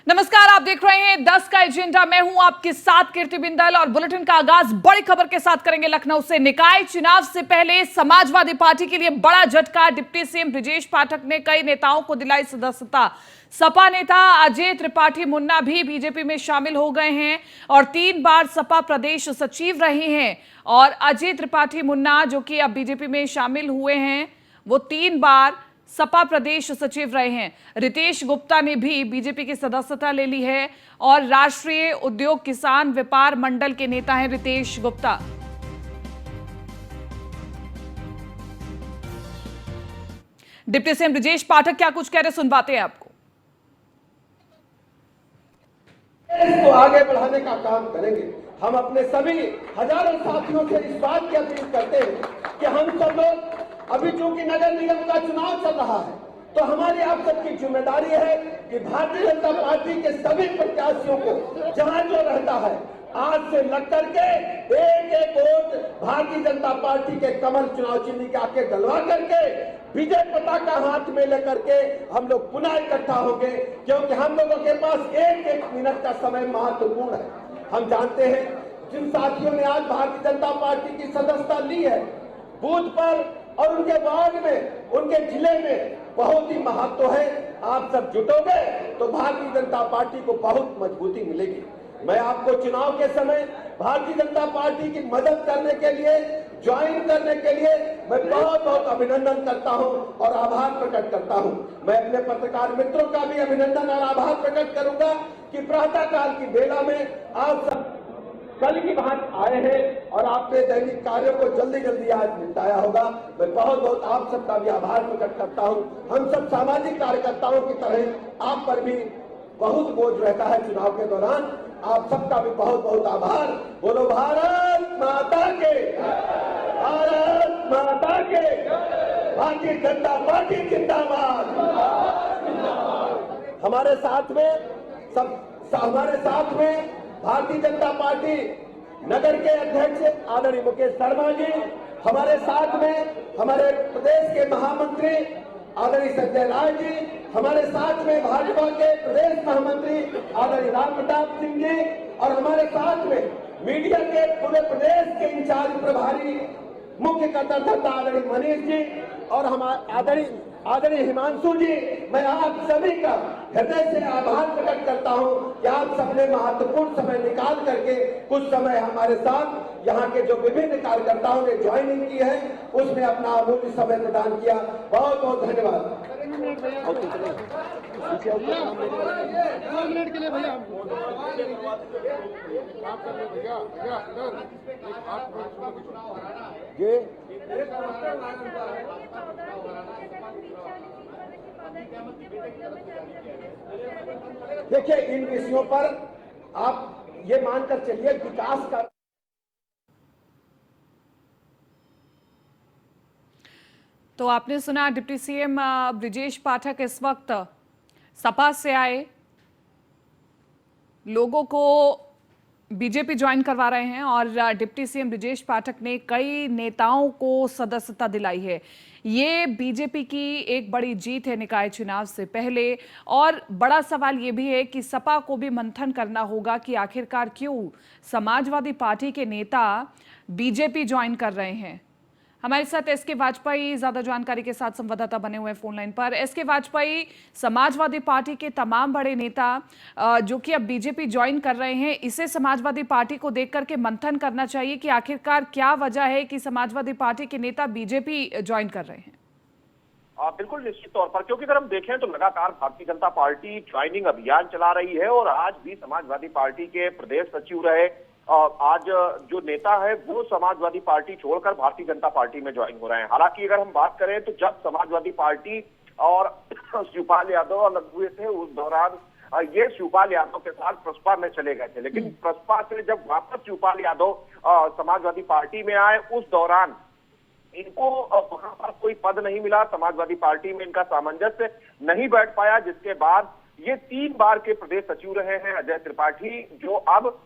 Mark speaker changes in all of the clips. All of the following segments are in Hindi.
Speaker 1: नमस्कार, आप देख रहे हैं 10 का एजेंडा। मैं हूं आपके साथ कीर्ति बिंदल और बुलेटिन का आगाज बड़ी खबर के साथ करेंगे। लखनऊ से निकाय चुनाव से पहले समाजवादी पार्टी के लिए बड़ा झटका। डिप्टी सीएम ब्रजेश पाठक ने कई नेताओं को दिलाई सदस्यता। सपा नेता अजय त्रिपाठी मुन्ना भी बीजेपी में शामिल हो गए हैं और 3 बार सपा प्रदेश सचिव रहे हैं। और अजय त्रिपाठी मुन्ना जो कि अब बीजेपी में शामिल हुए हैं, वो 3 बार सपा प्रदेश सचिव रहे हैं। रितेश गुप्ता ने भी बीजेपी की सदस्यता ले ली है और राष्ट्रीय उद्योग किसान व्यापार मंडल के नेता हैं रितेश गुप्ता। डिप्टी सीएम ब्रजेश पाठक क्या कुछ कह रहे, सुनवाते हैं आपको।
Speaker 2: इसको आगे बढ़ाने का काम करेंगे। हम अपने सभी हजारों साथियों से इस बात की अपील करते हैं कि हम सब लोग अभी चूंकि नगर निगम का चुनाव चल रहा है, तो हमारी आप सबकी जिम्मेदारी है कि भारतीय जनता पार्टी के सभी प्रत्याशियों को जहां जो रहता है आज से लग करके एक एक वोट भारतीय जनता पार्टी के कमल चुनाव चिन्ह के आके डलवा करके विजय पताका हाथ में लेकर के हम लोग पुनः इकट्ठा होंगे, क्योंकि हम लोगों के पास एक एक मिनट का समय महत्वपूर्ण है। हम जानते हैं जिन साथियों ने आज भारतीय जनता पार्टी की सदस्यता ली है, बूथ पर और उनके वार्ड में, उनके जिले में बहुत ही महत्व है। आप सब जुटोगे तो भारतीय जनता पार्टी को बहुत मजबूती मिलेगी। मैं आपको चुनाव के समय भारतीय जनता पार्टी की मदद करने के लिए, ज्वाइन करने के लिए मैं बहुत बहुत अभिनंदन करता हूं और आभार प्रकट करता हूं। मैं अपने पत्रकार मित्रों का भी अभिनंदन और आभार प्रकट करूंगा कि प्रातःकाल की बेला में आप सब कल की बात आए हैं और आपने दैनिक कार्यों को जल्दी जल्दी आज निपटाया होगा। मैं बहुत बहुत आप सबका भी आभार प्रकट करता हूं। हम सब सामाजिक कार्यकर्ताओं की तरह आप पर भी बहुत बोझ रहता है चुनाव के दौरान। आप सबका भी बहुत बहुत आभार। बोलो भारत माता के, भारत माता के, भारतीय जनता पार्टी जिंदाबाद। हमारे साथ में भारतीय जनता पार्टी नगर के अध्यक्ष आदरणीय मुकेश शर्मा जी, हमारे साथ में हमारे प्रदेश के महामंत्री आदरणीय संजय राय जी, हमारे साथ में भाजपा के प्रदेश महामंत्री आदरणीय राम प्रताप सिंह जी, और हमारे साथ में मीडिया के पूरे प्रदेश के इंचार्ज प्रभारी मुख्य कार्यकर्ता आदरणीय मनीष जी और हमारे आदरणीय हिमांशु जी। मैं आप सभी का हृदय से आभार प्रकट करता हूं कि आप सबने महत्वपूर्ण समय निकाल करके कुछ समय हमारे साथ यहाँ के जो विभिन्न कार्यकर्ताओं ने ज्वाइनिंग की है उसमें अपना अमूल्य समय प्रदान किया। बहुत बहुत धन्यवाद। देखिए, इन विषयों पर आप ये मानकर चलिए विकास का।
Speaker 1: तो आपने सुना डिप्टी सीएम ब्रजेश पाठक इस वक्त सपा से आए लोगों को बीजेपी ज्वाइन करवा रहे हैं और डिप्टी सीएम ब्रजेश पाठक ने कई नेताओं को सदस्यता दिलाई है। ये बीजेपी की एक बड़ी जीत है निकाय चुनाव से पहले। और बड़ा सवाल ये भी है कि सपा को भी मंथन करना होगा कि आखिरकार क्यों समाजवादी पार्टी के नेता बीजेपी ज्वाइन कर रहे हैं। हमारे साथ एसके वाजपेयी ज्यादा जानकारी के साथ संवाददाता बने हुए हैं फोन लाइन पर। एसके वाजपेयी, समाजवादी पार्टी के तमाम बड़े नेता जो कि अब बीजेपी ज्वाइन कर रहे हैं, इसे समाजवादी पार्टी को देख करके मंथन करना चाहिए कि आखिरकार क्या वजह है कि समाजवादी पार्टी के नेता बीजेपी ज्वाइन कर रहे हैं।
Speaker 3: बिल्कुल निश्चित तौर पर, क्योंकि अगर हम देखें तो लगातार भारतीय जनता पार्टी ज्वाइनिंग अभियान चला रही है और आज भी समाजवादी पार्टी के प्रदेश सचिव रहे आज जो नेता है वो समाजवादी पार्टी छोड़कर भारतीय जनता पार्टी में ज्वाइन हो रहे हैं। हालांकि अगर हम बात करें तो जब समाजवादी पार्टी और शिवपाल यादव अलग हुए थे उस दौरान ये शिवपाल यादव के साथ प्रसपा में चले गए थे, लेकिन प्रसपा से जब वापस शिवपाल यादव समाजवादी पार्टी में आए उस दौरान इनको वहां पर कोई पद नहीं मिला, समाजवादी पार्टी में इनका सामंजस्य नहीं बैठ पाया, जिसके बाद ये 3 बार के प्रदेश सचिव रहे हैं अजय त्रिपाठी, जो अब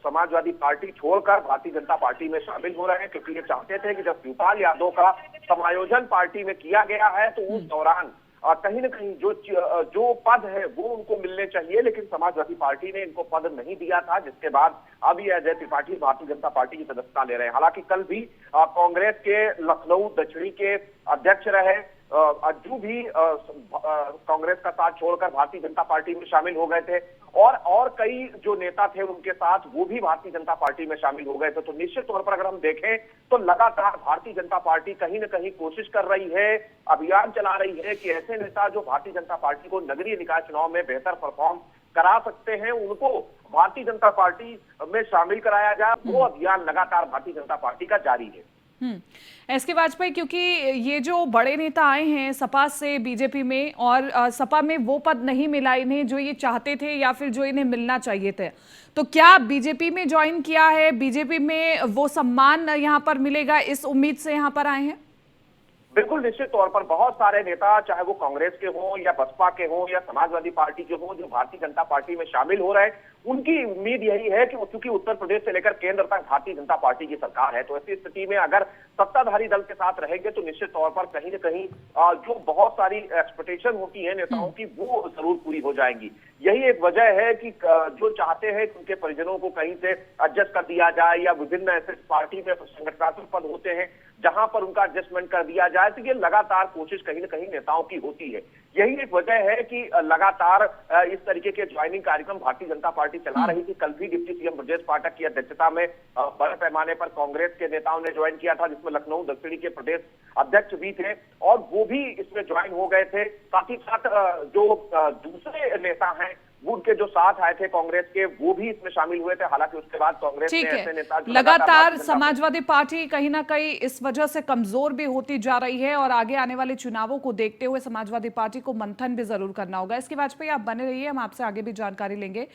Speaker 3: समाजवादी पार्टी छोड़कर भारतीय जनता पार्टी में शामिल हो रहे हैं, क्योंकि ये चाहते थे कि जब शिवपाल यादव का समायोजन पार्टी में किया गया है तो उस दौरान कहीं ना कहीं जो पद है वो उनको मिलने चाहिए, लेकिन समाजवादी पार्टी ने इनको पद नहीं दिया था, जिसके बाद अब ये अजय त्रिपाठी भारतीय जनता पार्टी की सदस्यता ले रहे हैं। हालांकि कल भी कांग्रेस के लखनऊ दक्षिणी के अध्यक्ष रहे अज्जू भी कांग्रेस का साथ छोड़कर भारतीय जनता पार्टी में शामिल हो गए थे, और कई जो नेता थे उनके साथ वो भी भारतीय जनता पार्टी में शामिल हो गए थे। तो निश्चित तौर पर अगर हम देखें तो लगातार भारतीय जनता पार्टी कहीं ना कहीं कोशिश कर रही है, अभियान चला रही है कि ऐसे नेता जो भारतीय जनता पार्टी को नगरीय निकाय चुनाव में बेहतर परफॉर्म करा सकते हैं उनको भारतीय जनता पार्टी में शामिल कराया जाए। वो अभियान लगातार भारतीय जनता पार्टी का जारी है।
Speaker 1: एस के वाजपेयी, क्योंकि ये जो बड़े नेता आए हैं सपा से बीजेपी में, और सपा में वो पद नहीं मिला इन्हें जो ये चाहते थे या फिर जो इन्हें मिलना चाहिए थे, तो क्या बीजेपी में ज्वाइन किया है, बीजेपी में वो सम्मान यहाँ पर मिलेगा, इस उम्मीद से यहाँ पर आए हैं?
Speaker 3: बिल्कुल, निश्चित तौर पर बहुत सारे नेता, चाहे वो कांग्रेस के हों या बसपा के हों या समाजवादी पार्टी के हों, जो भारतीय जनता पार्टी में शामिल हो रहे हैं, उनकी उम्मीद यही है कि क्योंकि उत्तर प्रदेश से लेकर केंद्र तक भारतीय जनता पार्टी की सरकार है, तो ऐसी स्थिति में अगर सत्ताधारी दल के साथ रहेंगे तो निश्चित तौर पर कहीं न कहीं जो बहुत सारी एक्सपेक्टेशन होती है नेताओं की वो जरूर पूरी हो जाएंगी। यही एक वजह है कि जो चाहते हैं कि उनके परिजनों को कहीं से एडजस्ट कर दिया जाए, या विभिन्न ऐसे पार्टी में संगठनात्मक पद होते हैं जहां पर उनका एडजस्टमेंट कर दिया जाए, तो ये लगातार कोशिश कहीं न कहीं नेताओं की होती है। यही एक वजह है कि लगातार इस तरीके के ज्वाइनिंग कार्यक्रम भारतीय जनता पार्टी चला रही थी। कल भी डिप्टी सीएम ब्रजेश पाठक की अध्यक्षता में बड़े पैमाने पर कांग्रेस के नेताओं ने ज्वाइन किया था, जिसमें लखनऊ दक्षिणी के प्रदेश अध्यक्ष भी थे और वो भी इसमें ज्वाइन हो गए थे। साथ ही साथ जो दूसरे नेता हैं उनके जो साथ आए थे कांग्रेस के, वो भी इसमें शामिल हुए थे। हालांकि उसके बाद कांग्रेस ने ऐसे नेता
Speaker 1: लगातार समाजवादी पार्टी कहीं ना कहीं इस वजह से कमजोर भी होती जा रही है, और आगे आने वाले चुनावों को देखते हुए समाजवादी पार्टी को मंथन भी जरूर करना होगा। इसके वाजपेयी, आप बने रहिए, हम आपसे आगे भी जानकारी लेंगे।